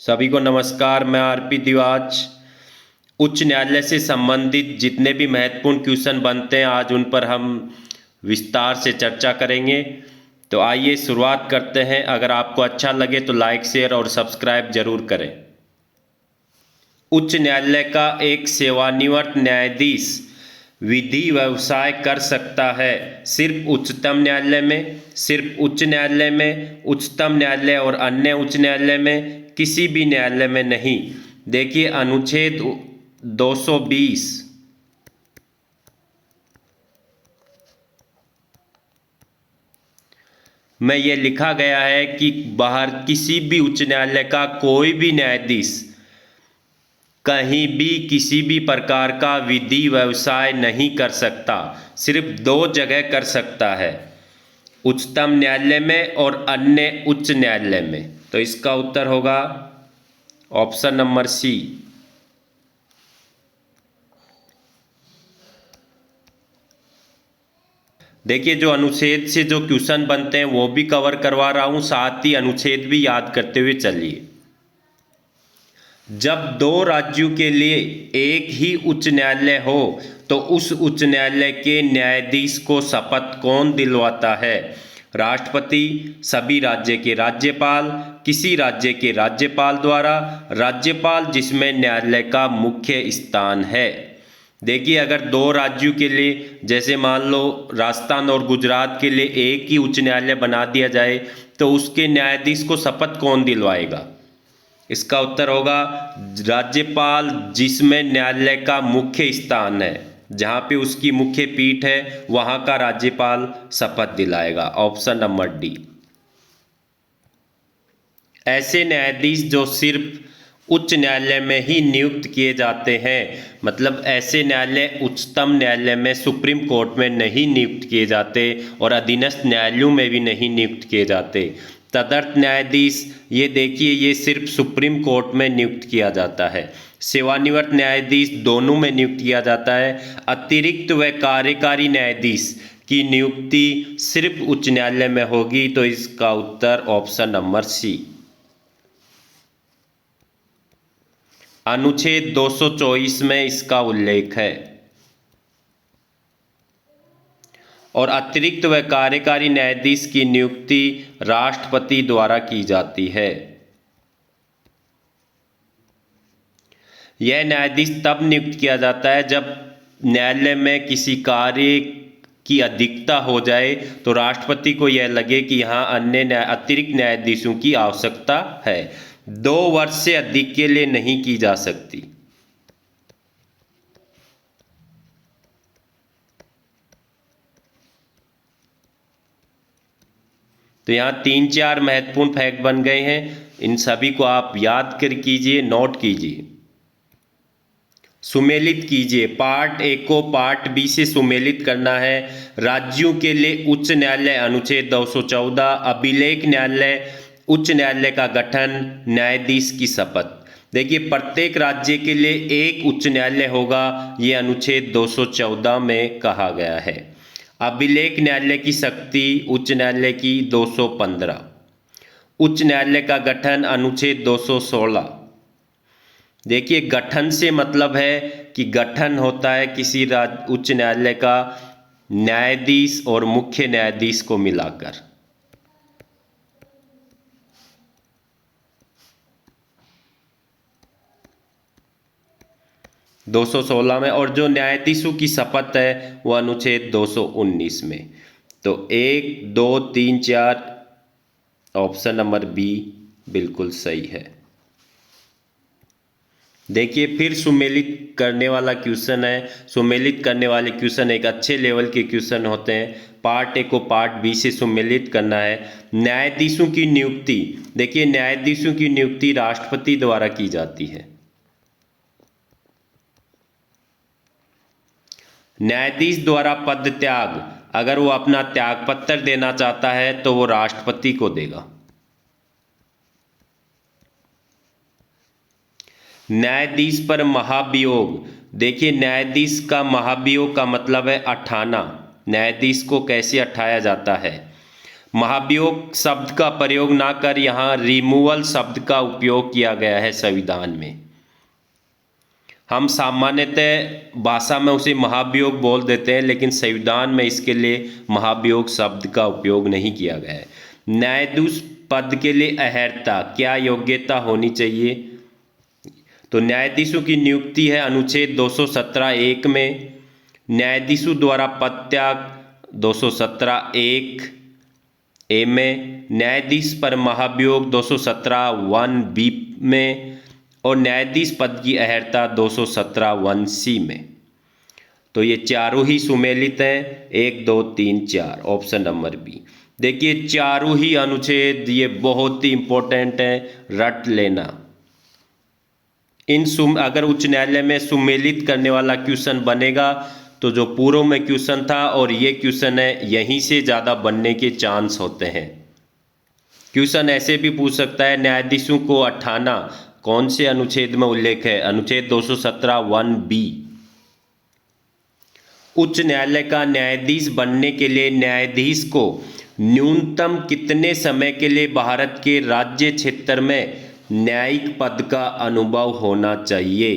सभी को नमस्कार। मैं आरपी दिवाच। उच्च न्यायालय से संबंधित जितने भी महत्वपूर्ण क्वेश्चन बनते हैं आज उन पर हम विस्तार से चर्चा करेंगे। तो आइए शुरुआत करते हैं। अगर आपको अच्छा लगे तो लाइक शेयर और सब्सक्राइब जरूर करें। उच्च न्यायालय का एक सेवानिवृत्त न्यायाधीश विधि व्यवसाय कर सकता है सिर्फ उच्चतम न्यायालय में, सिर्फ उच्च न्यायालय में, उच्चतम न्यायालय और अन्य उच्च न्यायालय में, किसी भी न्यायालय में नहीं। देखिए अनुच्छेद 220 में ये लिखा गया है कि बाहर किसी भी उच्च न्यायालय का कोई भी न्यायाधीश कहीं भी किसी भी प्रकार का विधि व्यवसाय नहीं कर सकता। सिर्फ दो जगह कर सकता है, उच्चतम न्यायालय में और अन्य उच्च न्यायालय में। तो इसका उत्तर होगा ऑप्शन नंबर सी। देखिए जो अनुच्छेद से जो क्वेश्चन बनते हैं वो भी कवर करवा रहा हूं, साथ ही अनुच्छेद भी याद करते हुए चलिए। जब दो राज्यों के लिए एक ही उच्च न्यायालय हो तो उस उच्च न्यायालय के न्यायाधीश को शपथ कौन दिलवाता है? राष्ट्रपति, सभी राज्य के राज्यपाल, किसी राज्य के राज्यपाल द्वारा, राज्यपाल जिसमें न्यायालय का मुख्य स्थान है। देखिए अगर दो राज्यों के लिए, जैसे मान लो राजस्थान और गुजरात के लिए एक ही उच्च न्यायालय बना दिया जाए तो उसके न्यायाधीश को शपथ कौन दिलवाएगा? इसका उत्तर होगा राज्यपाल जिसमें न्यायालय का मुख्य स्थान है, जहां पे उसकी मुख्य पीठ है वहां का राज्यपाल शपथ दिलाएगा। Option number D. ऐसे न्यायाधीश जो सिर्फ उच्च न्यायालय में ही नियुक्त किए जाते हैं, मतलब ऐसे न्यायालय उच्चतम न्यायालय में सुप्रीम कोर्ट में नहीं नियुक्त किए जाते और अधीनस्थ न्यायालयों में भी नहीं नियुक्त किए जाते। तदर्थ न्यायाधीश, ये देखिए ये सिर्फ सुप्रीम कोर्ट में नियुक्त किया जाता है। सेवानिवृत्त न्यायाधीश दोनों में नियुक्त किया जाता है। अतिरिक्त व कार्यकारी न्यायाधीश की नियुक्ति सिर्फ उच्च न्यायालय में होगी। तो इसका उत्तर ऑप्शन नंबर सी। अनुच्छेद 224 में इसका उल्लेख है। और अतिरिक्त व कार्यकारी न्यायाधीश की नियुक्ति राष्ट्रपति द्वारा की जाती है। यह न्यायाधीश तब नियुक्त किया जाता है जब न्यायालय में किसी कार्य की अधिकता हो जाए तो राष्ट्रपति को यह लगे कि यहाँ अन्य अतिरिक्त न्यायाधीशों की आवश्यकता है। 2 वर्ष से अधिक के लिए नहीं की जा सकती। तो यहाँ 3-4 महत्वपूर्ण फैक्ट बन गए हैं, इन सभी को आप याद कर कीजिए, नोट कीजिए, सुमेलित कीजिए। पार्ट ए को पार्ट बी से सुमेलित करना है। राज्यों के लिए उच्च न्यायालय अनुच्छेद 214, अभिलेख न्यायालय, उच्च न्यायालय का गठन, न्यायाधीश की शपथ। देखिए प्रत्येक राज्य के लिए एक उच्च न्यायालय होगा, ये अनुच्छेद 214 में कहा गया है। अभिलेख न्यायालय की शक्ति उच्च न्यायालय की 215। उच्च न्यायालय का गठन अनुच्छेद 216। देखिए गठन से मतलब है कि गठन होता है किसी उच्च न्यायालय का न्यायाधीश और मुख्य न्यायाधीश को मिलाकर। – 216 में। और जो न्यायाधीशों की शपथ है वो अनुच्छेद 219 में। तो 1, 2, 3, 4 ऑप्शन नंबर बी बिल्कुल सही है। देखिए फिर सुमेलित करने वाला क्वेश्चन है। सुमेलित करने वाले क्वेश्चन एक अच्छे लेवल के क्वेश्चन होते हैं। पार्ट ए को पार्ट बी से सुमेलित करना है। न्यायाधीशों की नियुक्ति, देखिए न्यायाधीशों की नियुक्ति राष्ट्रपति द्वारा की जाती है। न्यायाधीश द्वारा पद त्याग, अगर वो अपना त्याग पत्र देना चाहता है तो वो राष्ट्रपति को देगा। न्यायाधीश पर महाभियोग, देखिए न्यायाधीश का महाभियोग का मतलब है अठाना। न्यायाधीश को कैसे अठाया जाता है? महाभियोग शब्द का प्रयोग ना कर यहाँ रिमूवल शब्द का उपयोग किया गया है संविधान में। हम सामान्यतः भाषा में उसे महाभियोग बोल देते हैं, लेकिन संविधान में इसके लिए महाभियोग शब्द का उपयोग नहीं किया गया है। न्यायाधीश पद के लिए अर्हता क्या योग्यता होनी चाहिए? तो न्यायाधीशों की नियुक्ति है अनुच्छेद 217(1) में। न्यायाधीशों द्वारा पद त्याग 217(1)(a) में। न्यायाधीश पर महाभियोग 217(1)(b) में। और न्यायाधीश पद की अर्हता 217(1)(c) में। तो ये चारों ही सुमेलित हैं, 1, 2, 3, 4, ऑप्शन नंबर बी। देखिए चारों ही अनुच्छेद ये बहुत ही इंपॉर्टेंट है, रट लेना। अगर उच्च न्यायालय में सुमेलित करने वाला क्वेश्चन बनेगा तो जो पूर्व में क्वेश्चन था और ये क्वेश्चन है, यहीं से ज़्यादा बनने के चांस होते हैं। क्वेश्चन ऐसे भी पूछ सकता है, न्यायाधीशों को हटाना कौन से अनुच्छेद में उल्लेख है? अनुच्छेद 217(1)(b)। उच्च न्यायालय का न्यायाधीश बनने के लिए न्यायाधीश को न्यूनतम कितने समय के लिए भारत के राज्य क्षेत्र में न्यायिक पद का अनुभव होना चाहिए?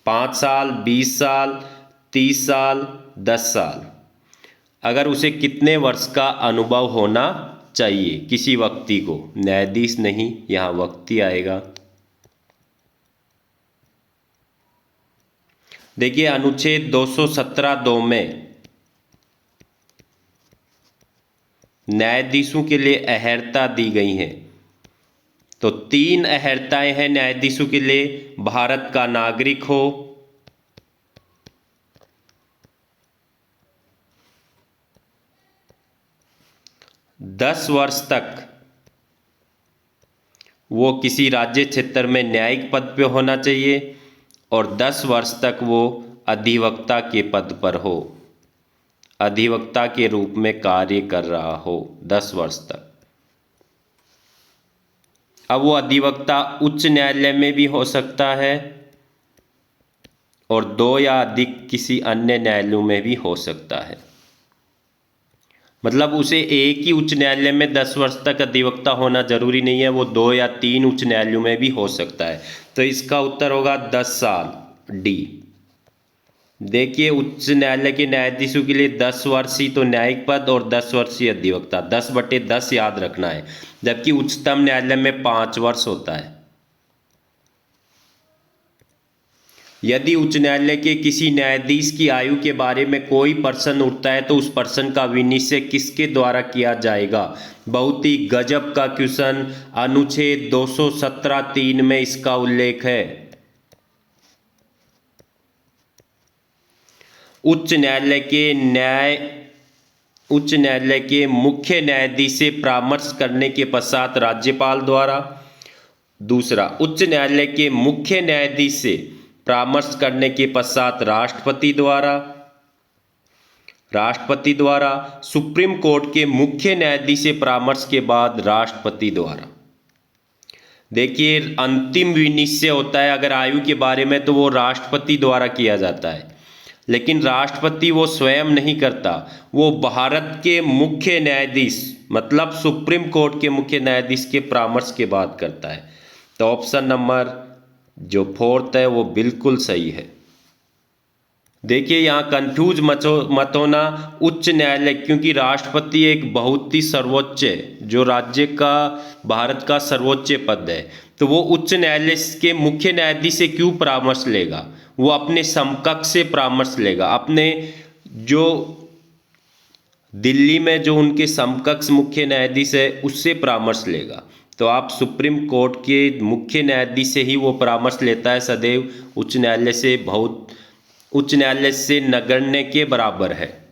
5 साल, 20 साल, 30 साल, 10 साल। अगर उसे कितने वर्ष का अनुभव होना चाहिए किसी व्यक्ति को? न्यायाधीश नहीं, यहाँ व्यक्ति आएगा। देखिए अनुच्छेद 217(2) में न्यायाधीशों के लिए अर्हता दी गई हैं। तो 3 अर्हताएं हैं न्यायाधीशों के लिए। भारत का नागरिक हो, दस वर्ष तक वो किसी राज्य क्षेत्र में न्यायिक पद पे होना चाहिए, और 10 वर्ष तक वो अधिवक्ता के पद पर हो, अधिवक्ता के रूप में कार्य कर रहा हो 10 वर्ष तक। अब वो अधिवक्ता उच्च न्यायालय में भी हो सकता है और 2 या अधिक किसी अन्य न्यायालयों में भी हो सकता है। मतलब उसे एक ही उच्च न्यायालय में 10 वर्ष तक अधिवक्ता होना जरूरी नहीं है, वो 2 या 3 उच्च न्यायालयों में भी हो सकता है। तो इसका उत्तर होगा 10 साल, डी। देखिए उच्च न्यायालय के न्यायाधीशों के लिए 10 वर्ष ही तो न्यायिक पद और 10 वर्ष ही अधिवक्ता, 10/10 याद रखना है। जबकि उच्चतम न्यायालय में 5 वर्ष होता है। यदि उच्च न्यायालय के किसी न्यायाधीश की आयु के बारे में कोई प्रश्न उठता है तो उस प्रश्न का विनिश्चय किसके द्वारा किया जाएगा? बहुत ही गजब का क्वेश्चन, अनुच्छेद 217(3) में इसका उल्लेख है। उच्च न्यायालय के मुख्य न्यायाधीश से परामर्श करने के पश्चात राज्यपाल द्वारा। दूसरा, उच्च न्यायालय के मुख्य न्यायाधीश से परामर्श करने के पश्चात राष्ट्रपति द्वारा, सुप्रीम कोर्ट के मुख्य न्यायाधीश से परामर्श के बाद राष्ट्रपति द्वारा। देखिए अंतिम विनिश्चय होता है अगर आयु के बारे में तो वो राष्ट्रपति द्वारा किया जाता है, लेकिन राष्ट्रपति वो स्वयं नहीं करता, वो भारत के मुख्य न्यायाधीश मतलब सुप्रीम कोर्ट के मुख्य न्यायाधीश के परामर्श के बाद करता है। तो ऑप्शन नंबर जो 4th है वो बिल्कुल सही है। देखिए यहाँ कंफ्यूज मत होना, उच्च न्यायालय क्योंकि राष्ट्रपति एक बहुत ही सर्वोच्च जो राज्य का भारत का सर्वोच्च पद है, तो वो उच्च न्यायालय के मुख्य न्यायाधीश से क्यों परामर्श लेगा? वो अपने समकक्ष से परामर्श लेगा, अपने जो दिल्ली में जो उनके समकक्ष मुख्य न्यायाधीश है उससे परामर्श लेगा। तो आप सुप्रीम कोर्ट के मुख्य न्यायाधीश से ही वो परामर्श लेता है सदैव, उच्च न्यायालय से नगण्य के बराबर है।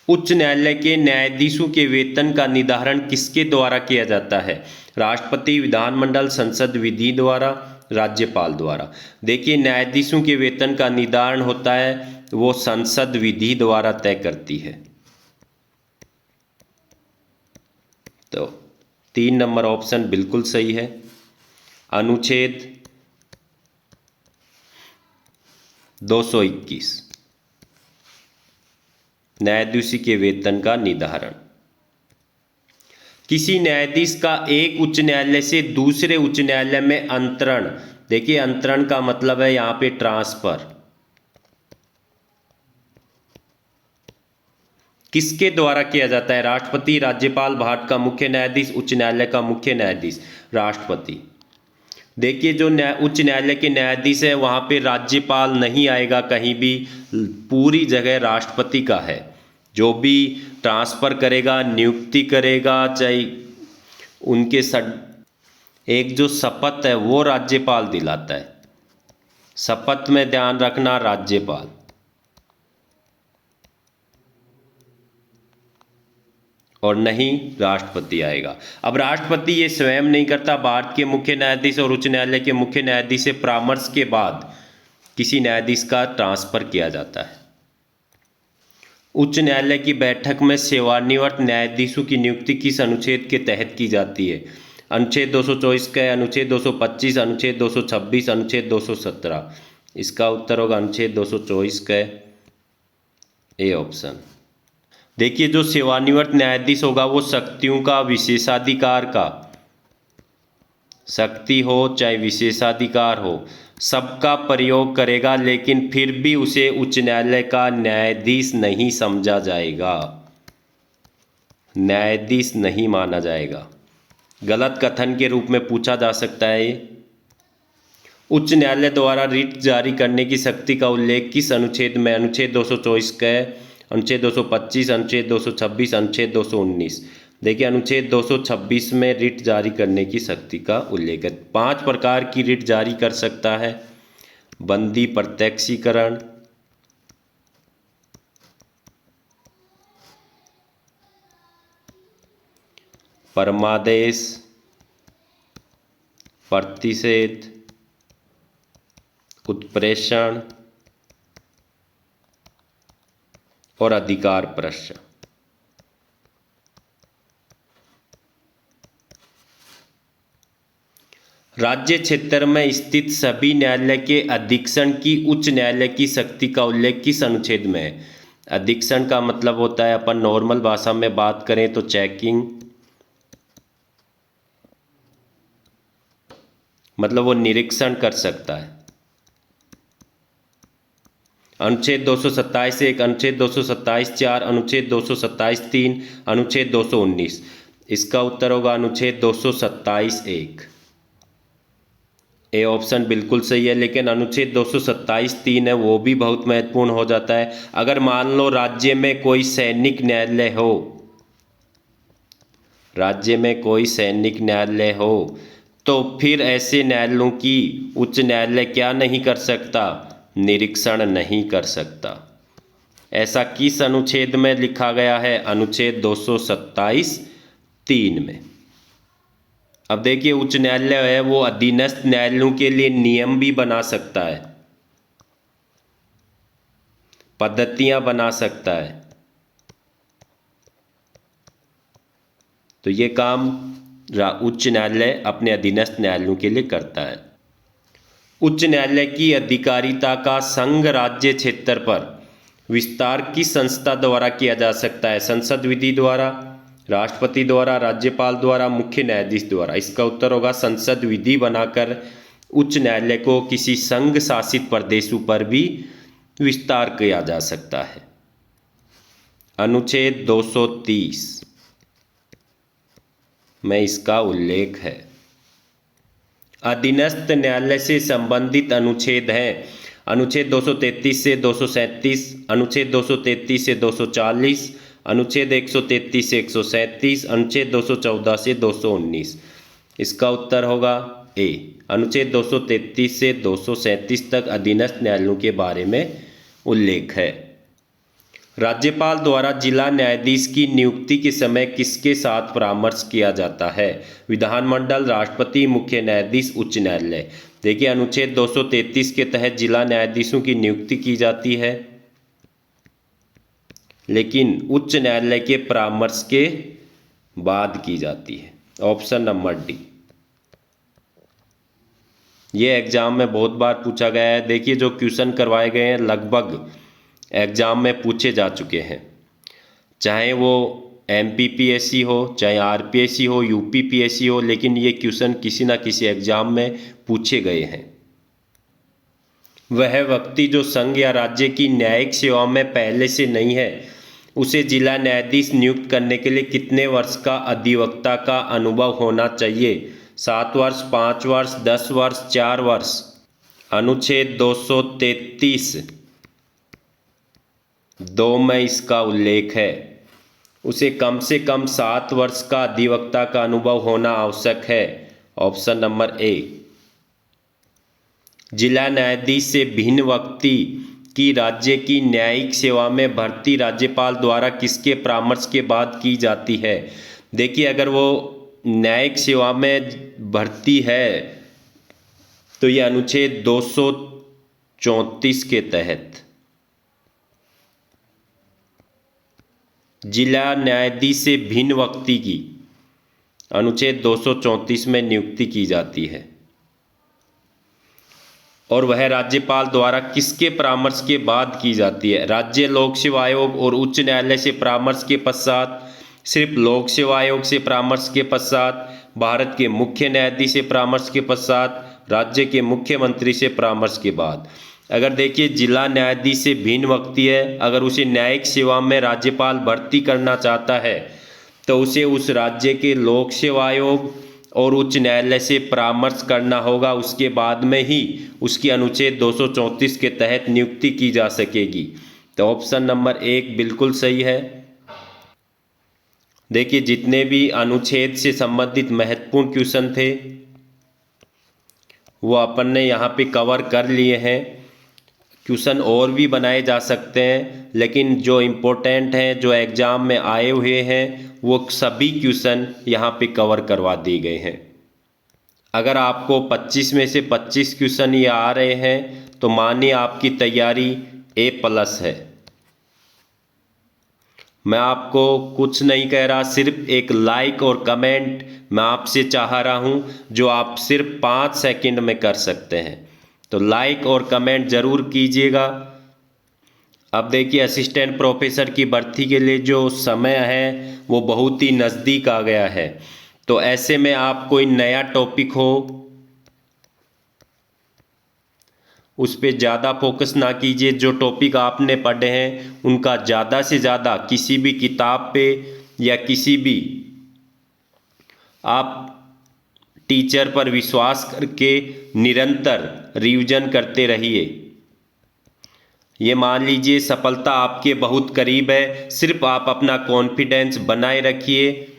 उच्च न्यायालय के न्यायाधीशों के वेतन का निर्धारण किसके द्वारा किया जाता है? राष्ट्रपति, विधानमंडल, संसद विधि द्वारा, राज्यपाल द्वारा। देखिए न्यायाधीशों के वेतन का निर्धारण होता है वो संसद विधि द्वारा तय करती है। तो 3 नंबर ऑप्शन बिल्कुल सही है। अनुच्छेद 221 न्यायाधीश के वेतन का निर्धारण। किसी न्यायाधीश का एक उच्च न्यायालय से दूसरे उच्च न्यायालय में अंतरण, देखिए अंतरण का मतलब है यहाँ पे ट्रांसफर, किसके द्वारा किया जाता है? राष्ट्रपति, राज्यपाल, भारत का मुख्य न्यायाधीश, उच्च न्यायालय का मुख्य न्यायाधीश। राष्ट्रपति। देखिए जो उच्च न्यायालय के न्यायाधीश है वहाँ पे राज्यपाल नहीं आएगा कहीं भी, पूरी जगह राष्ट्रपति का है। जो भी ट्रांसफ़र करेगा, नियुक्ति करेगा, चाहे उनके एक जो शपथ है वो राज्यपाल दिलाता है। शपथ में ध्यान रखना राज्यपाल, और नहीं राष्ट्रपति आएगा। अब राष्ट्रपति ये स्वयं नहीं करता, भारत के मुख्य न्यायाधीश और उच्च न्यायालय के मुख्य न्यायाधीश से परामर्श के बाद किसी न्यायाधीश का ट्रांसफर किया जाता है। उच्च न्यायालय की बैठक में सेवानिवृत्त न्यायाधीशों की नियुक्ति किस अनुच्छेद के तहत की जाती है? अनुच्छेद 224 का, अनुच्छेद 225, अनुच्छेद 226, अनुच्छेद 217। इसका उत्तर होगा अनुच्छेद 224 का, ए ऑप्शन। देखिए जो सेवानिवृत्त न्यायाधीश होगा वो शक्तियों का, विशेषाधिकार का, शक्ति हो चाहे विशेषाधिकार हो, सबका प्रयोग करेगा, लेकिन फिर भी उसे उच्च न्यायालय का न्यायाधीश नहीं समझा जाएगा, न्यायाधीश नहीं माना जाएगा। गलत कथन के रूप में पूछा जा सकता है ये। उच्च न्यायालय द्वारा रिट जारी करने की शक्ति का उल्लेख किस अनुच्छेद में? अनुच्छेद 224 का, अनुच्छेद 225, अनुच्छेद 226, अनुच्छेद 219। देखिए अनुच्छेद 226 में रिट जारी करने की शक्ति का उल्लेख है। 5 प्रकार की रिट जारी कर सकता है: बंदी प्रत्यक्षीकरण, परमादेश, प्रतिषेध, उत्प्रेषण और अधिकार प्रश्न। राज्य क्षेत्र में स्थित सभी न्यायालय के अधीक्षण की उच्च न्यायालय की शक्ति का उल्लेख किस अनुच्छेद में है? अधीक्षण का मतलब होता है, अपन नॉर्मल भाषा में बात करें तो चेकिंग, मतलब वो निरीक्षण कर सकता है। अनुच्छेद 227(1), अनुच्छेद 227(4), अनुच्छेद 227(3), अनुच्छेद 219। इसका उत्तर होगा अनुच्छेद 227(1), ए ऑप्शन बिल्कुल सही है। लेकिन अनुच्छेद 227(3) है वो भी बहुत महत्वपूर्ण हो जाता है। अगर मान लो राज्य में कोई सैनिक न्यायालय हो, राज्य में कोई सैनिक न्यायालय हो, तो फिर ऐसे न्यायालयों की उच्च न्यायालय क्या नहीं कर सकता? निरीक्षण नहीं कर सकता। ऐसा किस अनुच्छेद में लिखा गया है? अनुच्छेद 227(3) में। अब देखिए उच्च न्यायालय है वो अधीनस्थ न्यायालयों के लिए नियम भी बना सकता है, पद्धतियां बना सकता है। तो ये काम उच्च न्यायालय अपने अधीनस्थ न्यायालयों के लिए करता है। उच्च न्यायालय की अधिकारिता का संघ राज्य क्षेत्र पर विस्तार किस संस्था द्वारा किया जा सकता है? संसद विधि द्वारा, राष्ट्रपति द्वारा, राज्यपाल द्वारा, मुख्य न्यायाधीश द्वारा। इसका उत्तर होगा संसद विधि बनाकर उच्च न्यायालय को किसी संघ शासित प्रदेशों पर भी विस्तार किया जा सकता है। अनुच्छेद 230 में इसका उल्लेख है। अधीनस्थ न्यायालय से संबंधित अनुच्छेद हैं अनुच्छेद 233 से 237, अनुच्छेद 233 से 240, अनुच्छेद 133 से 137, अनुच्छेद 214 से 219। इसका उत्तर होगा ए, अनुच्छेद 233 से 237 तक अधीनस्थ न्यायालयों के बारे में उल्लेख है। राज्यपाल द्वारा जिला न्यायाधीश की नियुक्ति के समय किसके साथ परामर्श किया जाता है? विधानमंडल, राष्ट्रपति, मुख्य न्यायाधीश, उच्च न्यायालय। देखिए अनुच्छेद 233 के तहत जिला न्यायाधीशों की नियुक्ति की जाती है, लेकिन उच्च न्यायालय के परामर्श के बाद की जाती है। Option number D. ये एग्जाम में बहुत बार पूछा गया है। देखिए जो क्वेश्चन करवाए गए हैं लगभग एग्जाम में पूछे जा चुके हैं, चाहे वो MPPSC हो, चाहे RPSC हो, UPPSC हो, लेकिन ये क्वेश्चन किसी ना किसी एग्जाम में पूछे गए हैं। वह व्यक्ति जो संघ या राज्य की न्यायिक सेवा में पहले से नहीं है, उसे जिला न्यायाधीश नियुक्त करने के लिए कितने वर्ष का अधिवक्ता का अनुभव होना चाहिए? 7 वर्ष, 5 वर्ष, 10 वर्ष, 4 वर्ष। अनुच्छेद 233 2 में इसका उल्लेख है। उसे कम से कम 7 वर्ष का अधिवक्ता का अनुभव होना आवश्यक है। Option number A. जिला न्यायाधीश से भिन्न व्यक्ति की राज्य की न्यायिक सेवा में भर्ती राज्यपाल द्वारा किसके परामर्श के बाद की जाती है? देखिए, अगर वो न्यायिक सेवा में भर्ती है तो ये अनुच्छेद 234 के तहत जिला न्यायाधीश से भिन्न व्यक्ति की अनुच्छेद 234 में नियुक्ति की जाती है और वह राज्यपाल द्वारा किसके परामर्श के बाद की जाती है? राज्य लोक सेवा आयोग और उच्च न्यायालय से परामर्श के पश्चात, सिर्फ लोक सेवा आयोग से परामर्श के पश्चात, भारत के मुख्य न्यायाधीश से परामर्श के पश्चात, राज्य के मुख्यमंत्री से परामर्श के बाद। अगर देखिए, जिला न्यायाधीश से भिन्न व्यक्ति है, अगर उसे न्यायिक सेवा में राज्यपाल भर्ती करना चाहता है तो उसे उस राज्य के लोक सेवा आयोग और उच्च न्यायालय से परामर्श करना होगा। उसके बाद में ही उसकी अनुच्छेद 234 के तहत नियुक्ति की जा सकेगी। तो ऑप्शन नंबर 1 बिल्कुल सही है। देखिए, जितने भी अनुच्छेद से संबंधित महत्वपूर्ण क्वेश्चन थे वो अपन ने यहाँ पे कवर कर लिए हैं। क्वेश्चन और भी बनाए जा सकते हैं, लेकिन जो इम्पोर्टेंट हैं, जो एग्ज़ाम में आए हुए हैं, वो सभी क्वेश्चन यहाँ पे कवर करवा दिए गए हैं। अगर आपको 25 में से 25 क्वेश्चन ये आ रहे हैं तो मानिए आपकी तैयारी A+ है। मैं आपको कुछ नहीं कह रहा, सिर्फ एक लाइक और कमेंट मैं आपसे चाह रहा हूँ, जो आप सिर्फ 5 सेकंड में कर सकते हैं। तो लाइक और कमेंट ज़रूर कीजिएगा। अब देखिए, असिस्टेंट प्रोफेसर की भर्ती के लिए जो समय है वो बहुत ही नज़दीक आ गया है। तो ऐसे में आप कोई नया टॉपिक हो उस पर ज़्यादा फोकस ना कीजिए। जो टॉपिक आपने पढ़े हैं उनका ज़्यादा से ज़्यादा किसी भी किताब पे या किसी भी आप टीचर पर विश्वास करके निरंतर रिवीजन करते रहिए। ये मान लीजिए सफलता आपके बहुत करीब है, सिर्फ आप अपना कॉन्फिडेंस बनाए रखिए।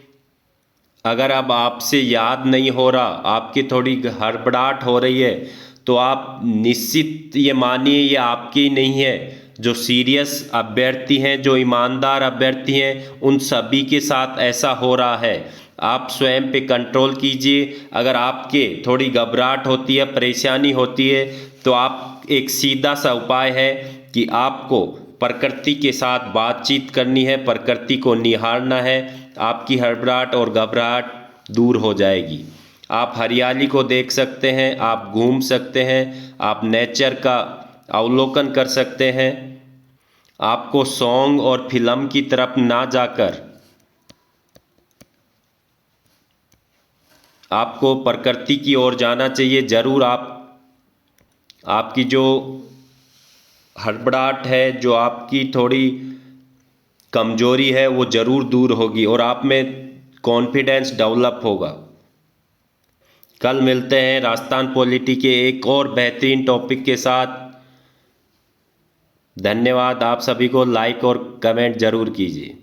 अगर अब आपसे याद नहीं हो रहा, आपकी थोड़ी हड़बड़ाहट हो रही है, तो आप निश्चित ये मानिए ये आपकी नहीं है। जो सीरियस अभ्यर्थी हैं, जो ईमानदार अभ्यर्थी हैं, उन सभी के साथ ऐसा हो रहा है। आप स्वयं पे कंट्रोल कीजिए। अगर आपके थोड़ी घबराहट होती है, परेशानी होती है, तो आप एक सीधा सा उपाय है कि आपको प्रकृति के साथ बातचीत करनी है, प्रकृति को निहारना है। आपकी हड़बड़ाहट और घबराहट दूर हो जाएगी। आप हरियाली को देख सकते हैं, आप घूम सकते हैं, आप नेचर का अवलोकन कर सकते हैं। आपको सॉन्ग और फिल्म की तरफ ना जाकर आपको प्रकृति की ओर जाना चाहिए। ज़रूर आपकी जो हड़बड़ाहट है, जो आपकी थोड़ी कमजोरी है, वो ज़रूर दूर होगी और आप में कॉन्फिडेंस डेवलप होगा। कल मिलते हैं राजस्थान पॉलिटी के एक और बेहतरीन टॉपिक के साथ। धन्यवाद। आप सभी को लाइक और कमेंट ज़रूर कीजिए।